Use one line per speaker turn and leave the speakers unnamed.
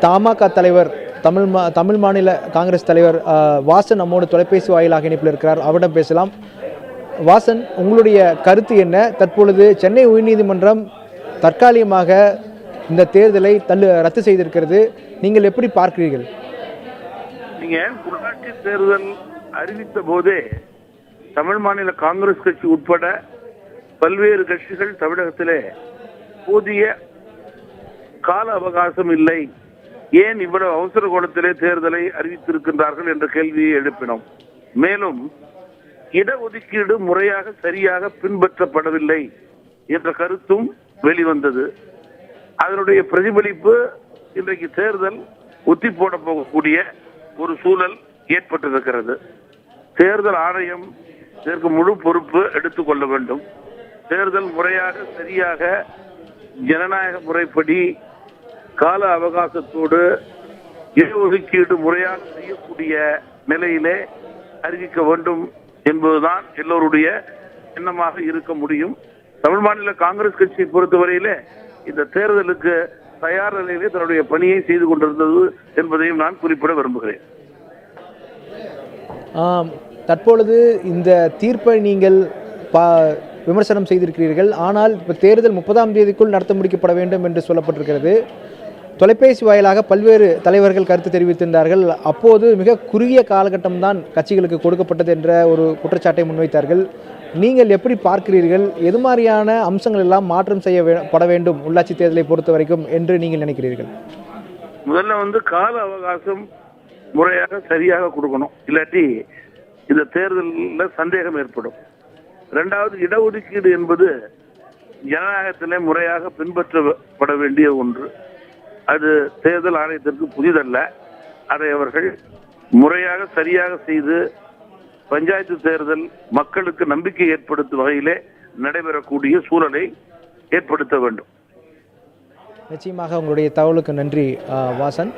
தமாக தலைவர் தமிழ் மாநில காங்கிரஸ் தலைவர் வாசன் நம்மோடு தொலைபேசி வாயிலாக இணைப்பில் இருக்கிறார். அவரிடம் பேசலாம். வாசன், உங்களுடைய கருத்து என்ன? தற்பொழுது சென்னை உயர்நீதிமன்றம் தற்காலிகமாக இந்த தேர்தலை ரத்து செய்திருக்கிறது. நீங்கள் எப்படி பார்க்கிறீர்கள்?
நீங்க உள்ளாட்சி தேர்தல் அறிவித்த போதே தமிழ் மாநில காங்கிரஸ் கட்சி உட்பட பல்வேறு கட்சிகள் தமிழகத்திலே போதிய கால அவகாசம் இல்லை, ஏன் இவ்வளவு அவசர கோலத்திலே தேர்தலை அறிவித்திருக்கின்றார்கள் என்ற கேள்வியை எழுப்பினோம். மேலும் இடஒதுக்கீடு முறையாக சரியாக பின்பற்றப்படவில்லை என்ற கருத்தும் வெளிவந்தது. அதனுடைய பிரதிபலிப்பு இன்றைக்கு தேர்தல் ஒத்தி போட போகக்கூடிய ஒரு சூழல் ஏற்பட்டிருக்கிறது. தேர்தல் ஆணையம் இதற்கு முழு பொறுப்பு எடுத்துக்கொள்ள வேண்டும். தேர்தல் முறையாக சரியாக ஜனநாயக முறைப்படி கால அவகாசத்தோடு இடஒதுக்கீடு முறையாக செய்யக்கூடிய நிலையிலே அறிவிக்க வேண்டும் என்பதுதான் எல்லோருடைய எண்ணமாக இருக்க முடியும். தமிழ் மாநில காங்கிரஸ் கட்சியை பொறுத்தவரையிலே இந்த தேர்தலுக்கு தயார் நிலையிலே தன்னுடைய பணியை செய்து கொண்டிருந்தது என்பதையும் நான் குறிப்பிட விரும்புகிறேன்.
தற்பொழுது இந்த தீர்ப்பை நீங்கள் விமர்சனம் செய்திருக்கிறீர்கள். ஆனால் இப்போ தேர்தல் 30ஆம் தேதிக்குள் நடத்த முடிக்கப்பட வேண்டும் என்று சொல்லப்பட்டிருக்கிறது. தொலைபேசி வாயிலாக பல்வேறு தலைவர்கள் கருத்து தெரிவித்திருந்தார்கள். அப்போது மிக குறுகிய காலகட்டம் தான் கட்சிகளுக்கு கொடுக்கப்பட்டது என்ற ஒரு குற்றச்சாட்டை முன்வைத்தார்கள். நீங்கள் எப்படி பார்க்கிறீர்கள்? எது மாதிரியான அம்சங்கள் எல்லாம் மாற்றம் செய்யப்பட வேண்டும் உள்ளாட்சி தேர்தலை பொறுத்த வரைக்கும் என்று நீங்கள் நினைக்கிறீர்கள்?
முதல்ல கால அவகாசம் முறையாக சரியாக கொடுக்கணும், இல்லாட்டி இந்த தேர்தலில் சந்தேகம் ஏற்படும். இரண்டாவது, இடஒதுக்கீடு என்பது ஜனநாயகத்திலே முறையாக பின்பற்றப்பட வேண்டிய ஒன்று. அது தேர்தல் ஆணையத்திற்கு புதிதல்ல. அதை அவர்கள் முறையாக சரியாக செய்து பஞ்சாயத்து தேர்தல் மக்களுக்கு நம்பிக்கை ஏற்படுத்தும் வகையிலே நடைபெறக்கூடிய சூழலை ஏற்படுத்த வேண்டும்.
நிச்சயமாக உங்களுடைய தகவலுக்கு நன்றி வாசன்.